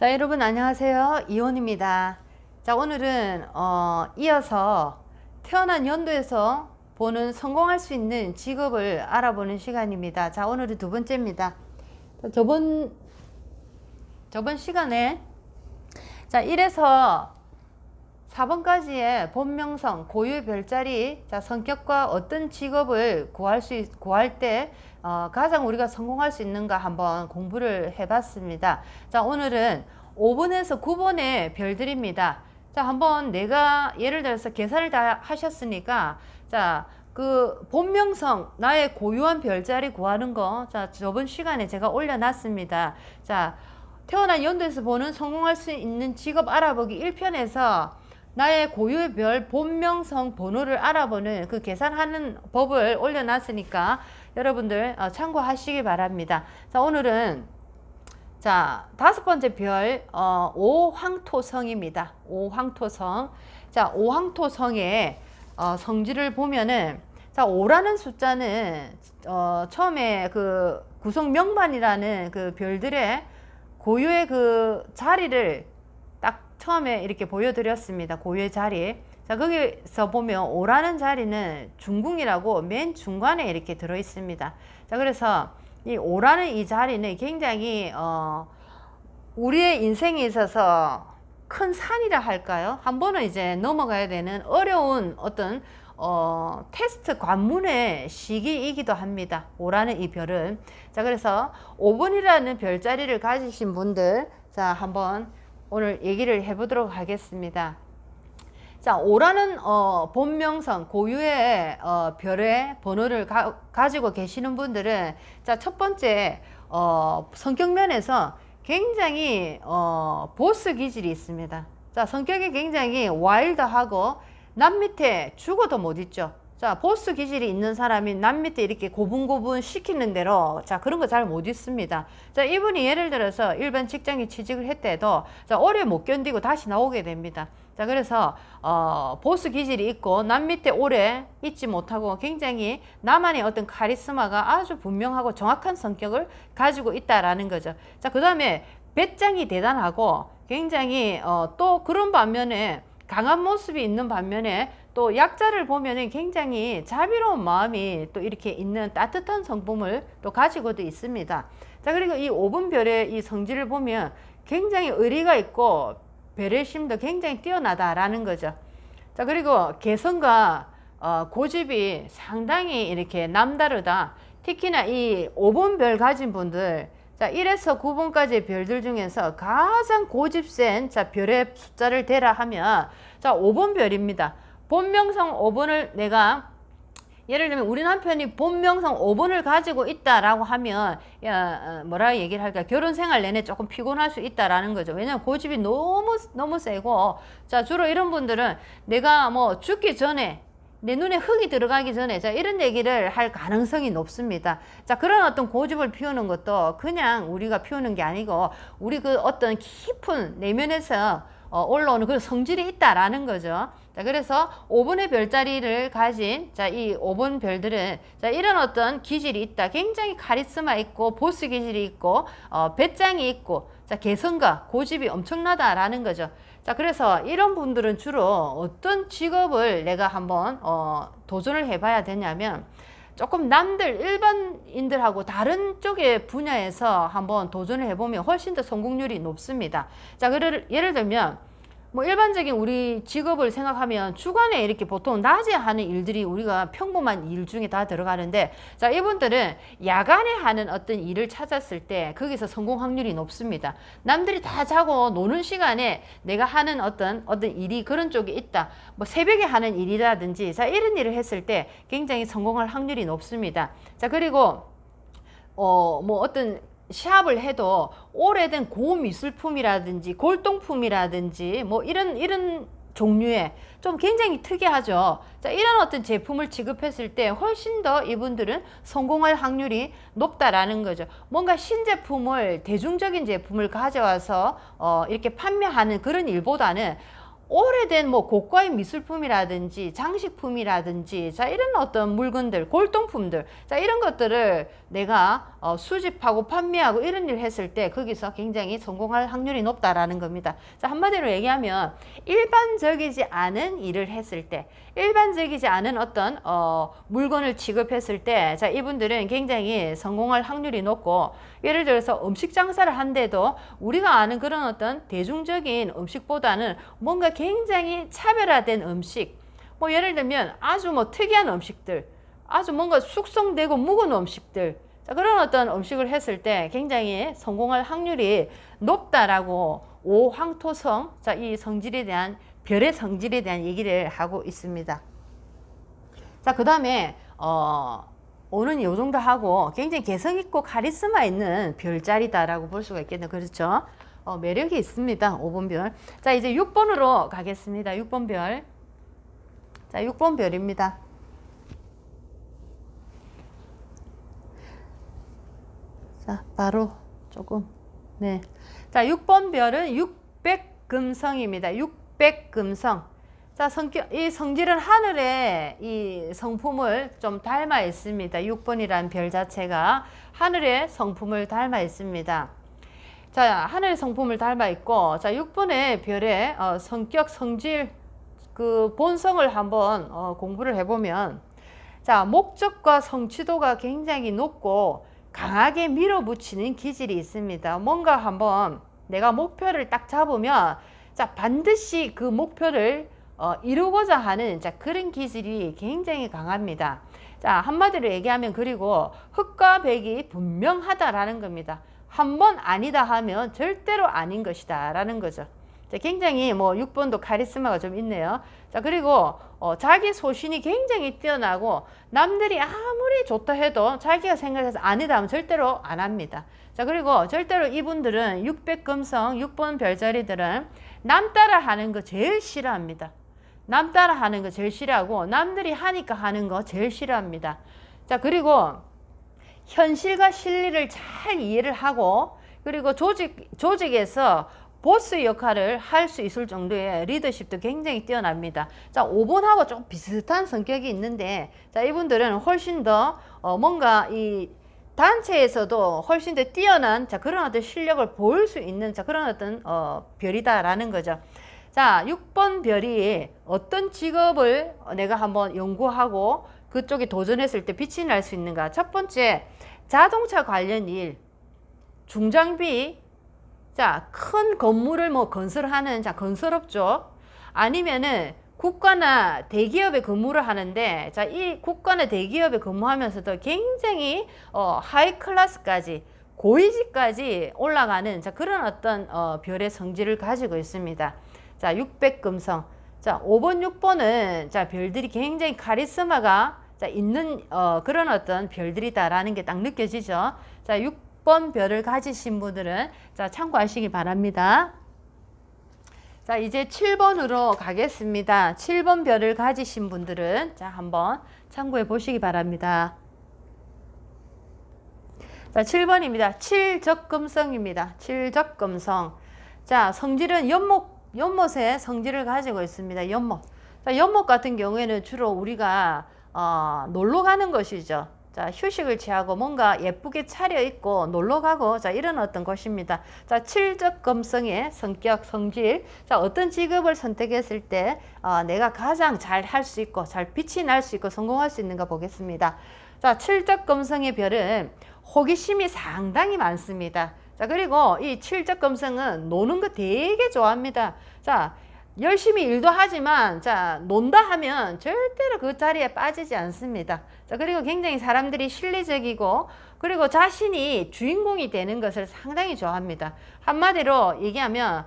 자, 여러분 안녕하세요. 이혼입니다. 자, 오늘은 이어서 태어난 연도에서 보는 성공할 수 있는 직업을 알아보는 시간입니다. 자, 오늘은 두 번째입니다. 자, 저번 시간에 자, 1에서 4번까지의 본명성, 고유의 별자리, 자, 성격과 어떤 직업을 구할 때 가장 우리가 성공할 수 있는가 한번 공부를 해봤습니다. 자, 오늘은 5번에서 9번의 별들입니다. 자, 한번 내가 예를 들어서 계산을 다 하셨으니까, 자, 그 본명성, 나의 고유한 별자리 구하는 거, 자, 저번 시간에 제가 올려놨습니다. 자, 태어난 연도에서 보는 성공할 수 있는 직업 알아보기 1편에서 나의 고유의 별 본명성 번호를 알아보는 그 계산하는 법을 올려놨으니까 여러분들 참고하시기 바랍니다. 자, 오늘은 자, 5번째 별 오황토성입니다. 오황토성. 자, 오황토성의 성질을 보면은 자, 5라는 숫자는 처음에 그 구성 명반이라는 그 별들의 고유의 그 자리를 처음에 이렇게 보여드렸습니다. 고유의 자리. 자, 거기서 보면 5라는 자리는 중궁이라고 맨 중간에 이렇게 들어 있습니다. 자, 그래서 이 5라는 이 자리는 굉장히 우리의 인생에 있어서 큰 산이라 할까요? 한 번은 이제 넘어가야 되는 어려운 어떤 테스트 관문의 시기이기도 합니다. 5라는 이 별은. 자, 그래서 5번이라는 별자리를 가지신 분들, 자, 한번 오늘 얘기를 해보도록 하겠습니다. 자, 5라는 본명성 고유의 별의 번호를 가지고 계시는 분들은 자, 첫 번째 성격면에서 굉장히 보스 기질이 있습니다. 자, 성격이 굉장히 와일드하고 남 밑에 죽어도 못 있죠. 자, 보스 기질이 있는 사람이 남 밑에 이렇게 고분고분 시키는 대로 자, 그런 거 잘 못 있습니다. 자, 이분이 예를 들어서 일반 직장에 취직을 했대도 자, 오래 못 견디고 다시 나오게 됩니다. 자, 그래서 보스 기질이 있고 남 밑에 오래 있지 못하고 굉장히 나만의 어떤 카리스마가 아주 분명하고 정확한 성격을 가지고 있다라는 거죠. 자, 그 다음에 배짱이 대단하고 굉장히 또 그런 반면에 강한 모습이 있는 반면에 또 약자를 보면은 굉장히 자비로운 마음이 또 이렇게 있는 따뜻한 성품을 또 가지고도 있습니다. 자, 그리고 이 5번 별의 이 성질을 보면 굉장히 의리가 있고 배려심도 굉장히 뛰어나다라는 거죠. 자, 그리고 개성과 고집이 상당히 이렇게 남다르다. 특히나 이 5번 별 가진 분들, 자, 1에서 9번까지의 별들 중에서 가장 고집센 자, 별의 숫자를 대라 하면 자, 5번 별입니다. 본명성 5번을 내가 예를 들면 우리 남편이 본명성 5번을 가지고 있다라고 하면 뭐라 얘기를 할까? 결혼 생활 내내 조금 피곤할 수 있다라는 거죠. 왜냐면 고집이 너무 세고 자, 주로 이런 분들은 내가 뭐 죽기 전에 내 눈에 흙이 들어가기 전에 자, 이런 얘기를 할 가능성이 높습니다. 자, 그런 어떤 고집을 피우는 것도 그냥 우리가 피우는 게 아니고 우리 그 어떤 깊은 내면에서 올라오는 그런 성질이 있다라는 거죠. 자, 그래서 5번의 별자리를 가진 자, 이 5번 별들은 자, 이런 어떤 기질이 있다. 굉장히 카리스마 있고 보스 기질이 있고 배짱이 있고 자, 개성과 고집이 엄청나다라는 거죠. 자, 그래서 이런 분들은 주로 어떤 직업을 내가 한번 도전을 해봐야 되냐면 조금 남들 일반인들하고 다른 쪽의 분야에서 한번 도전을 해보면 훨씬 더 성공률이 높습니다. 자, 예를 들면 뭐 일반적인 우리 직업을 생각하면 주간에 이렇게 보통 낮에 하는 일들이 우리가 평범한 일 중에 다 들어가는데 자, 이분들은 야간에 하는 어떤 일을 찾았을 때 거기서 성공 확률이 높습니다. 남들이 다 자고 노는 시간에 내가 하는 어떤 일이 그런 쪽에 있다. 뭐 새벽에 하는 일이라든지 자, 이런 일을 했을 때 굉장히 성공할 확률이 높습니다. 자, 그리고 뭐 어떤 시합을 해도 오래된 고미술품이라든지 골동품이라든지 뭐 이런 종류의 좀 굉장히 특이하죠. 자, 이런 어떤 제품을 취급했을 때 훨씬 더 이분들은 성공할 확률이 높다라는 거죠. 뭔가 신제품을 대중적인 제품을 가져와서 이렇게 판매하는 그런 일보다는 오래된 뭐 고가의 미술품이라든지 장식품이라든지 자 이런 어떤 물건들, 골동품들, 자 이런 것들을 내가 수집하고 판매하고 이런 일을 했을 때 거기서 굉장히 성공할 확률이 높다라는 겁니다. 자 한마디로 얘기하면 일반적이지 않은 일을 했을 때, 일반적이지 않은 어떤 물건을 취급했을 때, 자 이분들은 굉장히 성공할 확률이 높고, 예를 들어서 음식 장사를 한데도 우리가 아는 그런 어떤 대중적인 음식보다는 뭔가 굉장히 차별화된 음식, 뭐 예를 들면 아주 뭐 특이한 음식들, 아주 뭔가 숙성되고 묵은 음식들, 자 그런 어떤 음식을 했을 때 굉장히 성공할 확률이 높다라고 오황토성, 자 이 성질에 대한, 별의 성질에 대한 얘기를 하고 있습니다. 자 그 다음에 오는 요 정도 하고 굉장히 개성있고 카리스마 있는 별자리다라고 볼 수가 있겠네요. 그렇죠? 매력이 있습니다. 5번 별. 자, 이제 6번으로 가겠습니다. 6번 별. 자, 6번 별입니다. 자, 바로 조금. 네. 자, 6번 별은 600금성입니다. 600금성. 자, 이 성질은 하늘의 이 성품을 좀 닮아 있습니다. 6번이라는 별 자체가 하늘의 성품을 닮아 있습니다. 자, 하늘의 성품을 닮아 있고, 자, 6번의 별의 성격, 성질, 그 본성을 한번 공부를 해보면, 자, 목적과 성취도가 굉장히 높고 강하게 밀어붙이는 기질이 있습니다. 뭔가 한번 내가 목표를 딱 잡으면, 자, 반드시 그 목표를 이루고자 하는 자 그런 기질이 굉장히 강합니다. 자 한마디로 얘기하면 그리고 흑과 백이 분명하다라는 겁니다. 한번 아니다 하면 절대로 아닌 것이다 라는 거죠. 자, 굉장히 뭐 6번도 카리스마가 좀 있네요. 자 그리고 자기 소신이 굉장히 뛰어나고 남들이 아무리 좋다 해도 자기가 생각해서 아니다 하면 절대로 안 합니다. 자 그리고 절대로 이분들은 600금성 6번 별자리들은 남 따라 하는 거 제일 싫어합니다. 남 따라 하는 거 제일 싫어하고 남들이 하니까 하는 거 제일 싫어합니다. 자 그리고 현실과 실리를 잘 이해를 하고 그리고 조직에서 보스 역할을 할 수 있을 정도의 리더십도 굉장히 뛰어납니다. 자 5번하고 좀 비슷한 성격이 있는데 자 이분들은 훨씬 더 뭔가 이 단체에서도 훨씬 더 뛰어난 자 그런 어떤 실력을 보일 수 있는 자 그런 어떤 별이다라는 거죠. 자, 6번 별이 어떤 직업을 내가 한번 연구하고 그쪽에 도전했을 때 빛이 날 수 있는가? 첫 번째, 자동차 관련 일, 중장비, 자, 큰 건물을 뭐 건설하는 자, 건설업죠. 아니면은 국가나 대기업에 근무를 하는데 자, 이 국가나 대기업에 근무하면서도 굉장히 하이 클래스까지 고위직까지 올라가는 자, 그런 어떤 별의 성질을 가지고 있습니다. 자, 600금성. 자, 5번, 6번은 자, 별들이 굉장히 카리스마가 자, 있는 그런 어떤 별들이다라는 게 딱 느껴지죠. 자, 6번 별을 가지신 분들은 자, 참고하시기 바랍니다. 자, 이제 7번으로 가겠습니다. 7번 별을 가지신 분들은 자, 한번 참고해 보시기 바랍니다. 자, 7번입니다. 칠적금성입니다. 칠적금성. 자, 성질은 연못의 성질을 가지고 있습니다. 연못. 자, 연못 같은 경우에는 주로 우리가 놀러 가는 것이죠. 자, 휴식을 취하고 뭔가 예쁘게 차려입고 놀러 가고 자, 이런 어떤 것입니다. 자, 칠적금성의 성격, 성질. 자, 어떤 직업을 선택했을 때 내가 가장 잘 할 수 있고 잘 빛이 날 수 있고 성공할 수 있는가 보겠습니다. 자, 칠적금성의 별은 호기심이 상당히 많습니다. 자, 그리고 이 칠적금성은 노는 거 되게 좋아합니다. 자, 열심히 일도 하지만 자, 논다 하면 절대로 그 자리에 빠지지 않습니다. 자, 그리고 굉장히 사람들이 실리적이고 그리고 자신이 주인공이 되는 것을 상당히 좋아합니다. 한마디로 얘기하면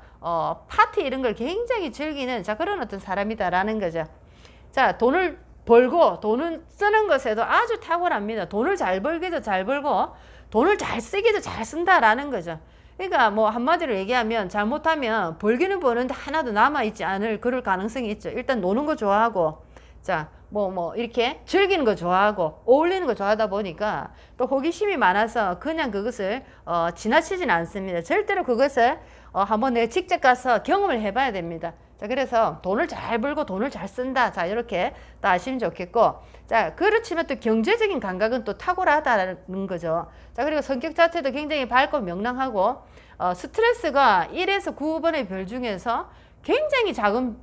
파티 이런 걸 굉장히 즐기는 자, 그런 어떤 사람이다라는 거죠. 자, 돈을 벌고 돈을 쓰는 것에도 아주 탁월합니다. 돈을 잘 벌기도 잘 벌고 돈을 잘 쓰기도 잘 쓴다라는 거죠. 그러니까 뭐 한마디로 얘기하면 잘못하면 벌기는 버는데 하나도 남아있지 않을 그럴 가능성이 있죠. 일단 노는 거 좋아하고 자 뭐 이렇게 즐기는 거 좋아하고 어울리는 거 좋아하다 보니까 또 호기심이 많아서 그냥 그것을 지나치진 않습니다. 절대로 그것을 한번 내가 직접 가서 경험을 해봐야 됩니다. 자, 그래서 돈을 잘 벌고 돈을 잘 쓴다. 자, 이렇게 또 아시면 좋겠고. 자, 그렇지만 또 경제적인 감각은 또 탁월하다는 거죠. 자, 그리고 성격 자체도 굉장히 밝고 명랑하고, 스트레스가 1에서 9번의 별 중에서 굉장히 작은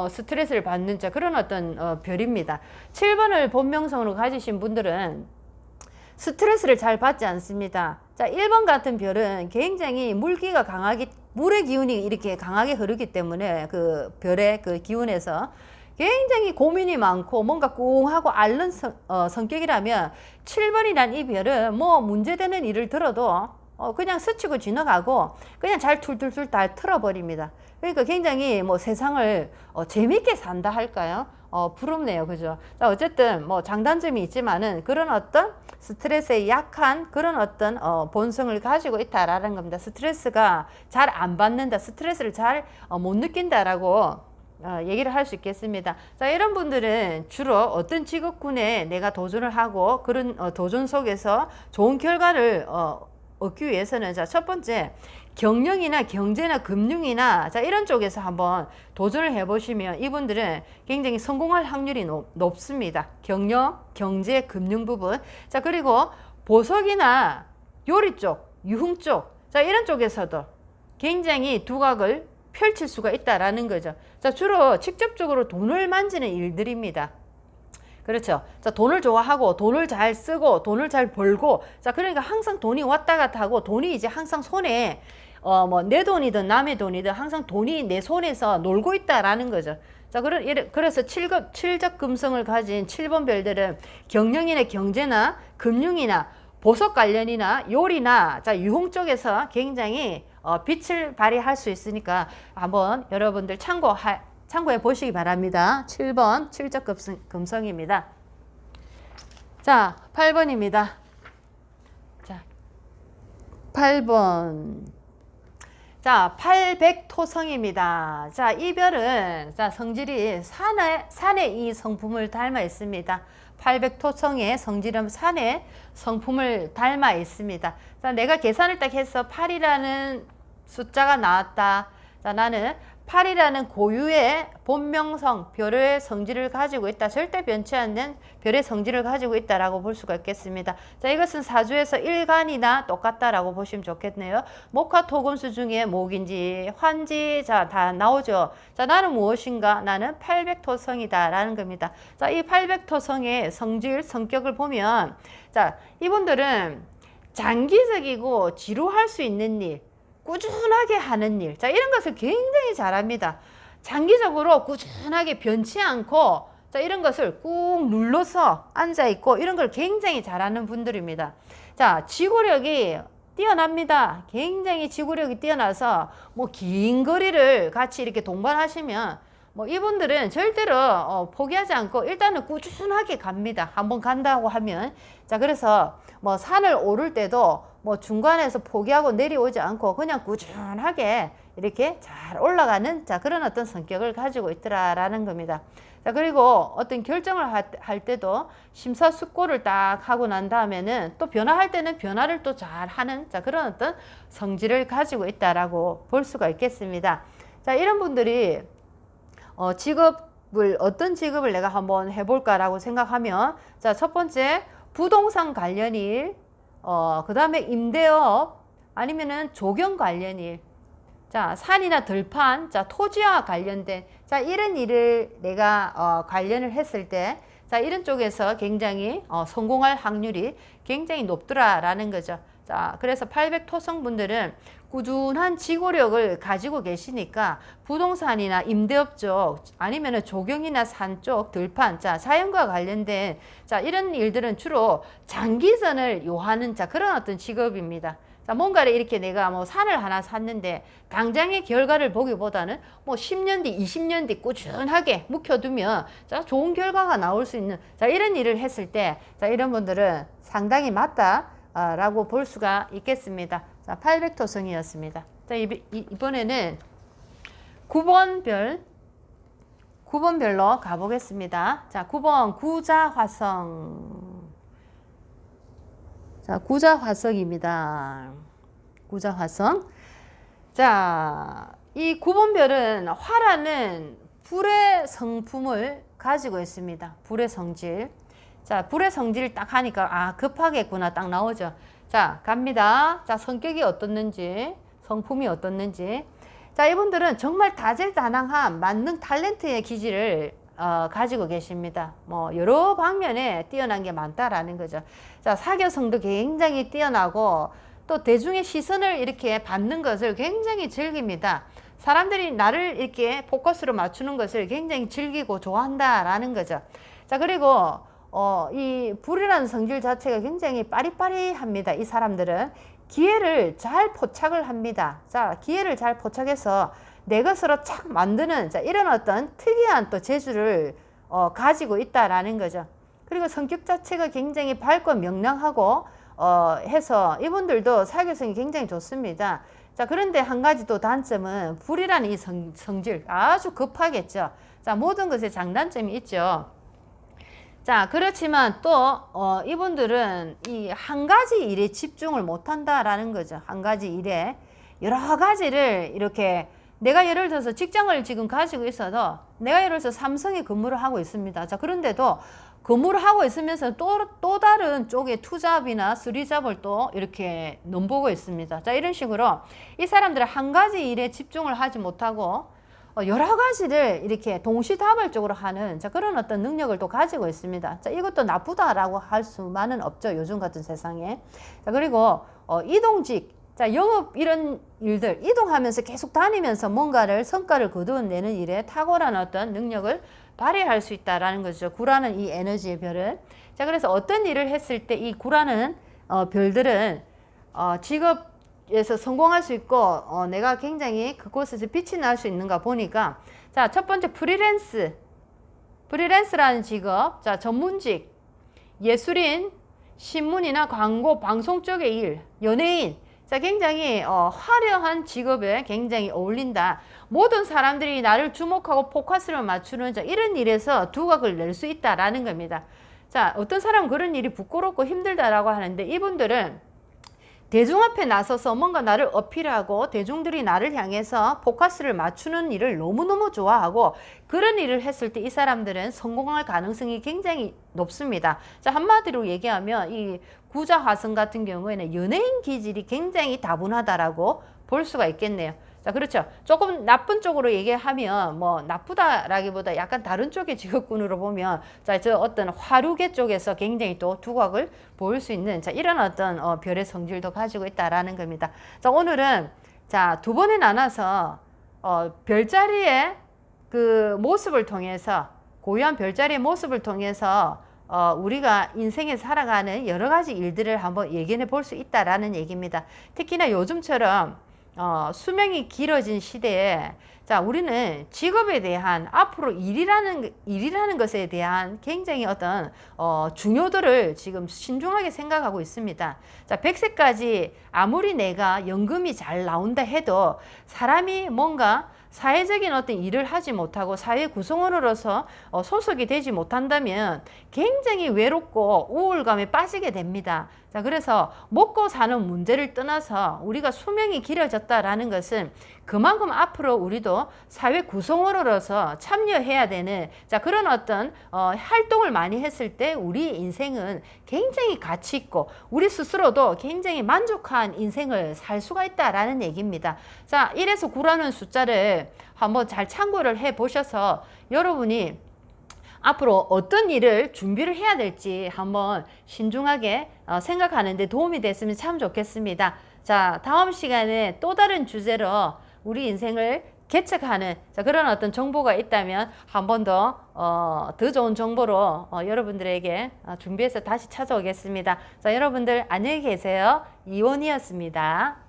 스트레스를 받는 자, 그런 어떤 별입니다. 7번을 본명성으로 가지신 분들은 스트레스를 잘 받지 않습니다. 자, 1번 같은 별은 굉장히 물기가 강하기, 물의 기운이 이렇게 강하게 흐르기 때문에 그 별의 그 기운에서 굉장히 고민이 많고 뭔가 꿍하고 앓는 성격이라면 7번이란 이 별은 뭐 문제되는 일을 들어도 그냥 스치고 지나가고 그냥 잘 툴툴툴 다 틀어버립니다. 그러니까 굉장히 뭐 세상을 재밌게 산다 할까요? 부럽네요. 그죠? 자, 어쨌든 뭐 장단점이 있지만은 그런 어떤 스트레스에 약한 그런 어떤 본성을 가지고 있다라는 겁니다. 스트레스가 잘 안 받는다, 스트레스를 잘 못 느낀다라고 얘기를 할 수 있겠습니다. 자, 이런 분들은 주로 어떤 직업군에 내가 도전을 하고 그런 도전 속에서 좋은 결과를 얻기 위해서는, 자, 첫 번째 경영이나 경제나 금융이나 자, 이런 쪽에서 한번 도전을 해보시면 이분들은 굉장히 성공할 확률이 높습니다. 경영, 경제, 금융 부분. 자, 그리고 보석이나 요리 쪽, 유흥 쪽, 자, 이런 쪽에서도 굉장히 두각을 펼칠 수가 있다라는 거죠. 자, 주로 직접적으로 돈을 만지는 일들입니다. 그렇죠. 자, 돈을 좋아하고 돈을 잘 쓰고 돈을 잘 벌고, 자, 그러니까 항상 돈이 왔다 갔다 하고 돈이 이제 항상 손에 뭐 내 돈이든 남의 돈이든 항상 돈이 내 손에서 놀고 있다라는 거죠. 자, 그래서 칠적 금성을 가진 7번 별들은 경영이나 경제나 금융이나 보석 관련이나 요리나 자, 유흥 쪽에서 굉장히 빛을 발휘할 수 있으니까 한번 여러분들 참고해 보시기 바랍니다. 7번 칠적 금성입니다. 자, 8번입니다. 자, 8번. 자, 팔백토성입니다. 자, 이 별은 자, 성질이 산의 이 성품을 닮아 있습니다. 팔백토성의 성질은 산의 성품을 닮아 있습니다. 자, 내가 계산을 딱 해서 8이라는 숫자가 나왔다. 자, 나는 8이라는 고유의 본명성, 별의 성질을 가지고 있다. 절대 변치 않는 별의 성질을 가지고 있다라고 볼 수가 있겠습니다. 자, 이것은 사주에서 일간이나 똑같다라고 보시면 좋겠네요. 목화 토금수 중에 목인지 환지 자, 다 나오죠. 자, 나는 무엇인가? 나는 팔백토성이다 라는 겁니다. 자, 이 팔백토성의 성질, 성격을 보면 자, 이분들은 장기적이고 지루할 수 있는 일, 꾸준하게 하는 일, 자, 이런 것을 굉장히 잘합니다. 장기적으로 꾸준하게 변치 않고 자, 이런 것을 꾹 눌러서 앉아있고 이런 걸 굉장히 잘하는 분들입니다. 자, 지구력이 뛰어납니다. 굉장히 지구력이 뛰어나서 뭐 긴 거리를 같이 이렇게 동반하시면 뭐 이분들은 절대로 포기하지 않고 일단은 꾸준하게 갑니다. 한번 간다고 하면. 자, 그래서 뭐 산을 오를 때도 뭐 중간에서 포기하고 내려오지 않고 그냥 꾸준하게 이렇게 잘 올라가는 자, 그런 어떤 성격을 가지고 있더라라는 겁니다. 자, 그리고 어떤 결정을 할 때도 심사숙고를 딱 하고 난 다음에는 또 변화할 때는 변화를 또 잘 하는 자, 그런 어떤 성질을 가지고 있다라고 볼 수가 있겠습니다. 자, 이런 분들이 어떤 직업을 내가 한번 해볼까라고 생각하면, 자, 첫 번째, 부동산 관련 일, 그 다음에 임대업, 아니면은 조경 관련 일, 자, 산이나 들판, 자, 토지와 관련된, 자, 이런 일을 내가 관련을 했을 때, 자, 이런 쪽에서 굉장히 성공할 확률이 굉장히 높더라라는 거죠. 자, 그래서 800토성 분들은 꾸준한 지구력을 가지고 계시니까 부동산이나 임대업 쪽 아니면은 조경이나 산 쪽, 들판, 자, 자연과 관련된 자, 이런 일들은 주로 장기전을 요하는 자, 그런 어떤 직업입니다. 자, 뭔가를 이렇게 내가 뭐 산을 하나 샀는데 당장의 결과를 보기보다는 뭐 10년 뒤, 20년 뒤 꾸준하게 묵혀두면 자, 좋은 결과가 나올 수 있는 자, 이런 일을 했을 때 자, 이런 분들은 상당히 맞다 라고 볼 수가 있겠습니다. 자, 800토성이었습니다. 자, 이번에는 9번 별로 가보겠습니다. 자, 9번 구자화성. 자, 구자화성입니다. 구자화성. 자, 이 9번별은 화라는 불의 성품을 가지고 있습니다. 불의 성질. 자, 불의 성질 딱 하니까 아, 급하겠구나 딱 나오죠. 자, 갑니다. 자, 성격이 어떻는지, 성품이 어떻는지. 자, 이분들은 정말 다재다능한 만능 탤런트의 기질을 가지고 계십니다. 뭐 여러 방면에 뛰어난 게 많다라는 거죠. 자, 사교성도 굉장히 뛰어나고 또 대중의 시선을 이렇게 받는 것을 굉장히 즐깁니다. 사람들이 나를 이렇게 포커스로 맞추는 것을 굉장히 즐기고 좋아한다라는 거죠. 자, 그리고 이 불이라는 성질 자체가 굉장히 빠리빠리합니다. 이 사람들은 기회를 잘 포착을 합니다. 자, 기회를 잘 포착해서 내 것으로 착 만드는, 자, 이런 어떤 특이한 또 재주를 가지고 있다라는 거죠. 그리고 성격 자체가 굉장히 밝고 명랑하고 해서 이분들도 사교성이 굉장히 좋습니다. 자, 그런데 한 가지 또 단점은 불이라는 이 성질 아주 급하겠죠. 자, 모든 것에 장단점이 있죠. 자, 그렇지만 또 이분들은 이 한 가지 일에 집중을 못한다라는 거죠. 한 가지 일에 여러 가지를 이렇게 내가 예를 들어서 직장을 지금 가지고 있어도 내가 예를 들어서 삼성에 근무를 하고 있습니다. 자, 그런데도 근무를 하고 있으면서 또 다른 쪽에 투잡이나 쓰리잡을 또 이렇게 넘보고 있습니다. 자, 이런 식으로 이 사람들은 한 가지 일에 집중을 하지 못하고 여러 가지를 이렇게 동시다발적으로 하는, 자, 그런 어떤 능력을 또 가지고 있습니다. 자, 이것도 나쁘다라고 할 수만은 없죠. 요즘 같은 세상에. 자, 그리고 이동직, 자, 영업 이런 일들, 이동하면서 계속 다니면서 뭔가를 성과를 거두어내는 일에 탁월한 어떤 능력을 발휘할 수 있다라는 거죠. 구라는 이 에너지의 별은. 자, 그래서 어떤 일을 했을 때 이 구라는 별들은 직업에서 성공할 수 있고 내가 굉장히 그곳에서 빛이 날 수 있는가 보니까, 자, 첫 번째 프리랜스라는 직업, 자, 전문직, 예술인, 신문이나 광고, 방송 쪽의 일, 연예인. 자, 굉장히 화려한 직업에 굉장히 어울린다. 모든 사람들이 나를 주목하고 포커스를 맞추는, 자, 이런 일에서 두각을 낼 수 있다라는 겁니다. 자, 어떤 사람은 그런 일이 부끄럽고 힘들다라고 하는데 이분들은 대중 앞에 나서서 뭔가 나를 어필하고 대중들이 나를 향해서 포커스를 맞추는 일을 너무너무 좋아하고, 그런 일을 했을 때 이 사람들은 성공할 가능성이 굉장히 높습니다. 자, 한마디로 얘기하면 이 구자화성 같은 경우에는 연예인 기질이 굉장히 다분하다라고 볼 수가 있겠네요. 자, 그렇죠. 조금 나쁜 쪽으로 얘기하면 뭐 나쁘다라기보다 약간 다른 쪽의 직업군으로 보면, 자, 저 어떤 화류계 쪽에서 굉장히 또 두각을 보일 수 있는, 자, 이런 어떤 별의 성질도 가지고 있다라는 겁니다. 자, 오늘은 자, 두 번에 나눠서 별자리의 그 모습을 통해서, 고유한 별자리의 모습을 통해서 우리가 인생에 살아가는 여러 가지 일들을 한번 예견해 볼 수 있다라는 얘기입니다. 특히나 요즘처럼 수명이 길어진 시대에, 자, 우리는 직업에 대한, 앞으로 일이라는 것에 대한 굉장히 어떤 중요도를 지금 신중하게 생각하고 있습니다. 자, 100세까지 아무리 내가 연금이 잘 나온다 해도 사람이 뭔가 사회적인 어떤 일을 하지 못하고 사회 구성원으로서 소속이 되지 못한다면 굉장히 외롭고 우울감에 빠지게 됩니다. 자, 그래서 먹고 사는 문제를 떠나서 우리가 수명이 길어졌다라는 것은 그만큼 앞으로 우리도 사회 구성원으로서 참여해야 되는, 자, 그런 어떤 활동을 많이 했을 때 우리 인생은 굉장히 가치 있고 우리 스스로도 굉장히 만족한 인생을 살 수가 있다라는 얘기입니다. 자, 1에서 9라는 숫자를 한번 잘 참고를 해 보셔서 여러분이 앞으로 어떤 일을 준비를 해야 될지 한번 신중하게 생각하는 데 도움이 됐으면 참 좋겠습니다. 자, 다음 시간에 또 다른 주제로 우리 인생을 개척하는, 자, 그런 어떤 정보가 있다면 한 번 더 좋은 정보로 여러분들에게 준비해서 다시 찾아오겠습니다. 자, 여러분들 안녕히 계세요. 이원이었습니다.